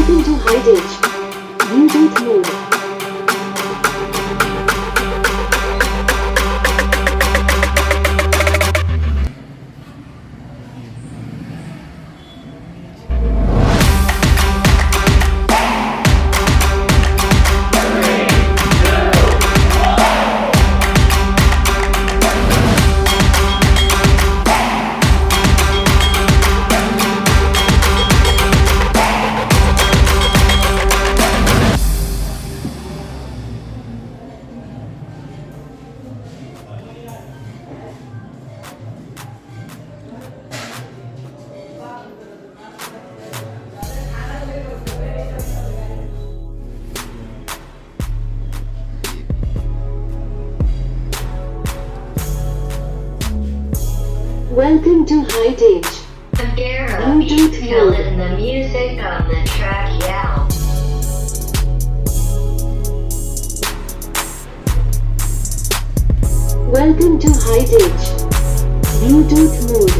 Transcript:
Welcome to Hitage Bluetooth mode. Welcome to Hitage Bluetooth Killing mode. the music on the track, yeah. Welcome to Hitage Bluetooth mode.